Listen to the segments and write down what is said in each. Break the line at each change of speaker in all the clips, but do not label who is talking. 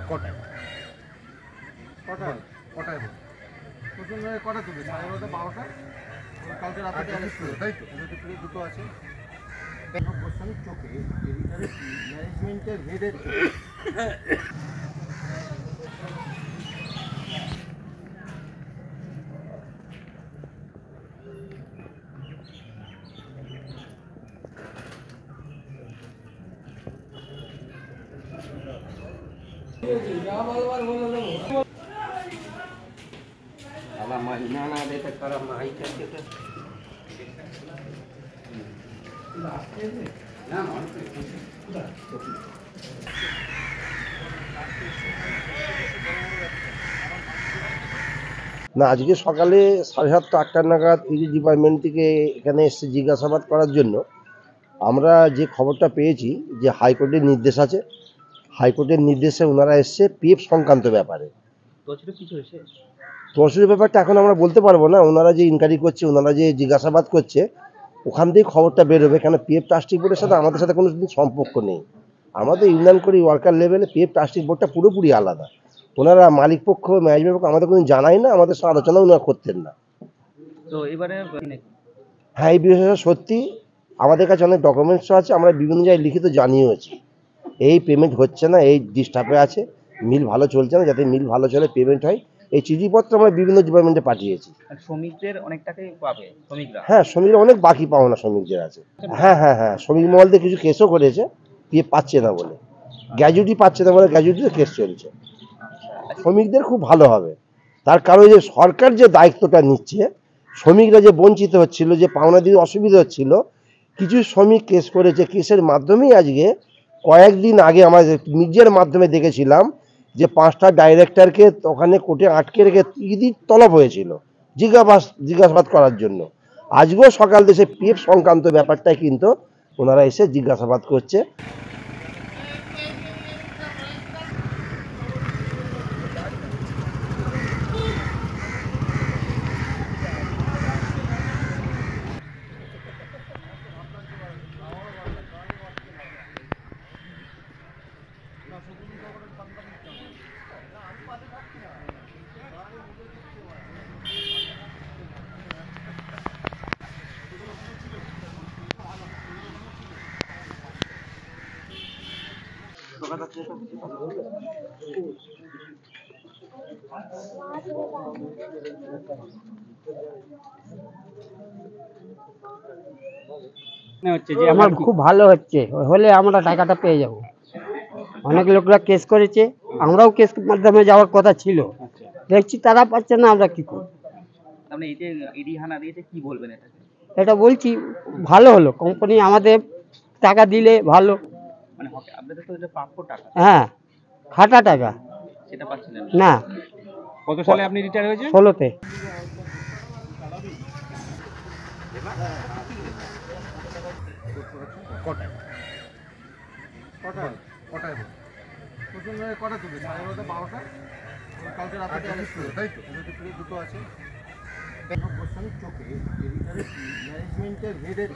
কটায় কটায় কটায় প্রচন্ড কটা তুলে 11:30 12টা কালকে রাতে তাই তো দুটো আছে গোস্বামীর চোখে ম্যানেজমেন্টের হেডের
Kalau mana ada sekarang mai kita.
না, আজকে সকালে 7:30 8টা নাগাদ ইডি ডিপার্টমেন্ট থেকে এখানে এসে জিজ্ঞাসাবাদ করার জন্য আমরা যে খবরটা পেয়েছি যে হাইকোর্টের নির্দেশ আছে, হাইকোর্টের নির্দেশে ওনারা এসছে পিএফ সংক্রান্ত ব্যাপারে। তহসিলের ব্যাপারটা এখন আমরা বলতে পারবো না, ওনারা যে ইনকোয়ারি করছে, ওনারা যে জিজ্ঞাসাবাদ করছে ওখান থেকেই খবরটা বেরোবে, কেন পিএফ ট্রাস্টি বোর্ডের সাথে আমাদের সাথে কোনো সম্পর্ক নেই। আমাদের ইউনিয়ন করি ওয়ার্কার লেভেলে, পিএফ ট্রাস্টি বোর্ডটা পুরোপুরি আলাদা। ওনারা মালিক পক্ষ ম্যানেজমেন্ট পক্ষ আমাদের কোনো জানাই না, আমাদের সাথে আলোচনা ওনারা করতেন না। তো এবারে হ্যাঁ, এই বিষয়টা সত্যি, আমাদের কাছে অনেক ডকুমেন্টসও আছে, আমরা বিভিন্ন জায়গায় লিখিত জানিয়েওছি এই পেমেন্ট হচ্ছে না, এই ডিস্টার্বে আছে, মিল ভালো চলছে না, যাতে মিল ভালো চলে পেমেন্ট হয়, এই চিঠিপত্র আমরা বিভিন্ন ডিপার্টমেন্টে পাঠিয়েছি।
শ্রমিকদের অনেক টাকাই পাবে শ্রমিকরা।
হ্যাঁ, শ্রমিকরা অনেক বাকি পাওনা শ্রমিকদের আছে। হ্যাঁ হ্যাঁ হ্যাঁ, শ্রমিক মহলদের কিছু কেসও করেছে, পিএফ পাচ্ছে না বলে, গ্র্যাজুইটি পাচ্ছে না বলে গ্র্যাজুইটিতে কেস চলছে। শ্রমিকদের খুব ভালো হবে, তার কারণ যে সরকার যে দায়িত্বটা নিচ্ছে, শ্রমিকরা যে বঞ্চিত হচ্ছিল, যে পাওনা দিয়ে অসুবিধা হচ্ছিল, কিছু শ্রমিক কেস করেছে, কেসের মাধ্যমেই আজকে কয়েকদিন আগে আমরা মিডিয়ার মাধ্যমে দেখেছিলাম যে 5টা ডাইরেক্টরকে ওখানে কোর্টে আটকে রেখে ইডির তলব হয়েছিল জিজ্ঞাসাবাদ করার জন্য। আজকেও সকাল দেশে পিএফ সংক্রান্ত ব্যাপারটাই কিন্তু ওনারা এসে জিজ্ঞাসাবাদ করছে।
আমার খুব ভালো হচ্ছে, হলে আমরা টাকাটা পেয়ে যাব। অনেক লোকরা কেস করেছে, আমরাও কেস মাধ্যমে যাওয়ার কথা ছিল, দেখছি তারা পাচ্ছে না, আমরা কি করব। এটা বলছি ভালো হলো, কোম্পানি আমাদের টাকা দিলে ভালো। হ্যাঁ, খাটা টাকা না।
কত সালে আপনি রিটায়ার হয়েছেন?
16তে।
কটায় কটায় কটায় প্রচন্ড কটা তুলে 11:30 12টা কালকে রাতে তাই তো দুটো আছে গোস্বামীর চোখে ম্যানেজমেন্টের হেডের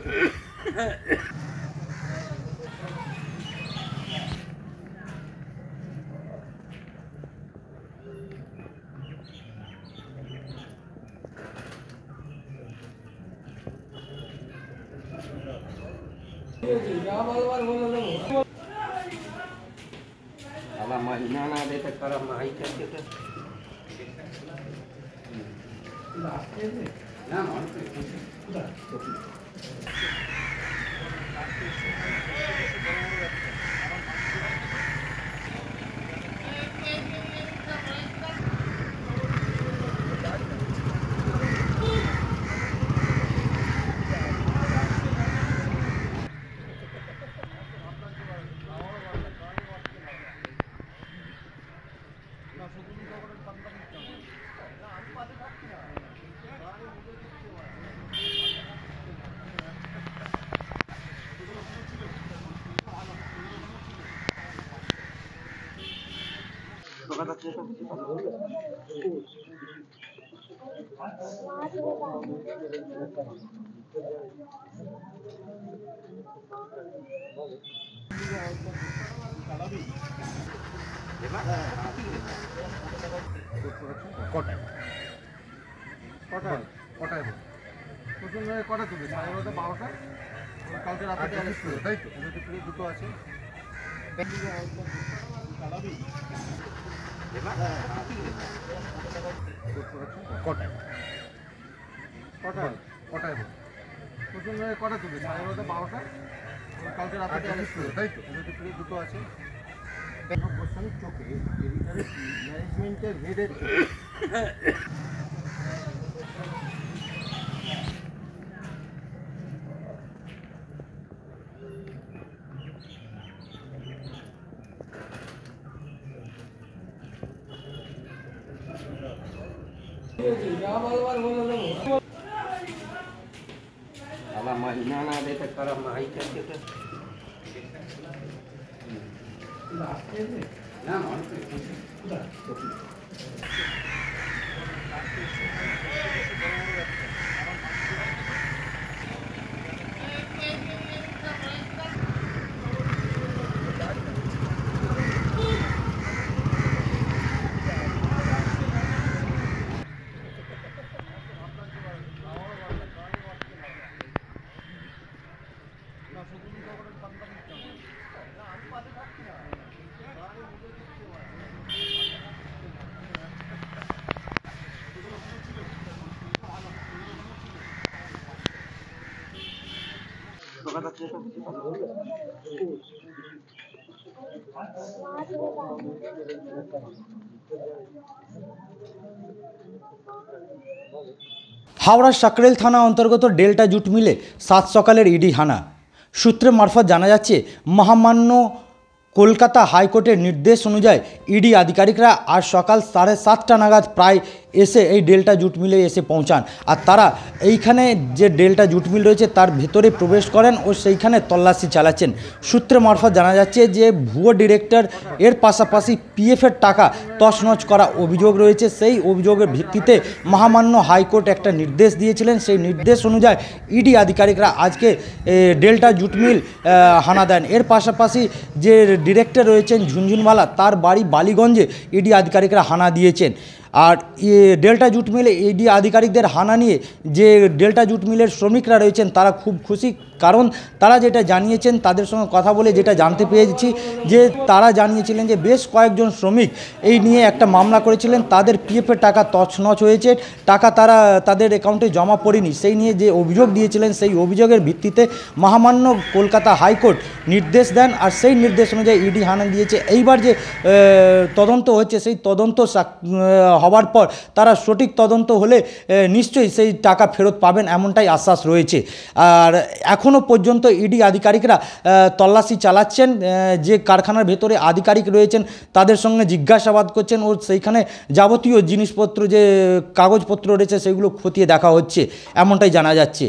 Kalau mana ada sekarang mai kita.
কটায় কটায় কটায় প্রথমে কটা তুলে 11:30 12টা কালকে রাতে অ্যারেস্ট করে তাই তো দুটো আছে কটায় কটায় কটায় প্রথমে কটা তুলে 11:30 12টা কালকে রাতে অ্যারেস্ট করে তাই তো দুটো আছে গোস্বামীর চোখে এডিটারে কি ম্যানেজমেন্টের হেডের
साला महीना ना दे तो कर माही करके तो
হাওড়ার সাকরেল থানা অন্তর্গত ডেল্টা জুট মিলে 7 সকালের ইডি হানা। সূত্রের মারফত জানা যাচ্ছে, মহামান্য কলকাতা হাইকোর্টের নির্দেশ অনুযায়ী ইডি আধিকারিকরা আজ সকাল 7:30টা নাগাদ প্রায় এসে এই ডেল্টা জুট মিলে এসে পৌঁছান। আর তারা এইখানে যে ডেল্টা জুট মিল রয়েছে তার ভেতরে প্রবেশ করেন ও সেইখানে তল্লাশি চালাচ্ছেন। সূত্রের মারফত জানা যাচ্ছে যে ভুয়ো ডিরেক্টর এর পাশাপাশি পিএফের টাকা তছনছ করা অভিযোগ রয়েছে। সেই অভিযোগের ভিত্তিতে মহামান্য হাইকোর্ট একটা নির্দেশ দিয়েছিলেন। সেই নির্দেশ অনুযায়ী ইডি আধিকারিকরা আজকে ডেল্টা জুট মিল হানা দেন। এর পাশাপাশি যে ডিরেক্টর রয়েছেন ঝুনঝুনওয়ালা, তার বাড়ি বালিগঞ্জে ইডি আধিকারিকরা হানা দিয়েছেন। আর ডেল্টা জুট মিলে ইডি আধিকারিকদের হানা নিয়ে যে ডেল্টা জুট মিলের শ্রমিকরা রয়েছেন তারা খুব খুশি, কারণ তারা যেটা জানিয়েছেন, তাদের সঙ্গে কথা বলে যেটা জানতে পেরেছি যে তারা জানিয়েছিলেন যে বেশ কয়েকজন শ্রমিক এই নিয়ে একটা মামলা করেছিলেন, তাদের পিএফের টাকা তছনছ হয়েছে, টাকা তারা তাদের অ্যাকাউন্টে জমা পড়েনি। সেই নিয়ে যে অভিযোগ দিয়েছিলেন সেই অভিযোগের ভিত্তিতে মহামান্য কলকাতা হাইকোর্ট নির্দেশ দেন। আর সেই নির্দেশ অনুযায়ী ইডি হানা দিয়েছে। এইবার যে তদন্ত হচ্ছে সেই তদন্ত হওয়ার পর তারা সঠিক তদন্ত হলে নিশ্চয়ই সেই টাকা ফেরত পাবেন, এমনটাই আশ্বাস রয়েছে। আর এখনও পর্যন্ত ইডি আধিকারিকরা তল্লাশি চালাচ্ছেন। যে কারখানার ভেতরে আধিকারিক রয়েছেন তাদের সঙ্গে জিজ্ঞাসাবাদ করছেন ও সেইখানে যাবতীয় জিনিসপত্র যে কাগজপত্র রয়েছে সেগুলো খতিয়ে দেখা হচ্ছে, এমনটাই জানা যাচ্ছে।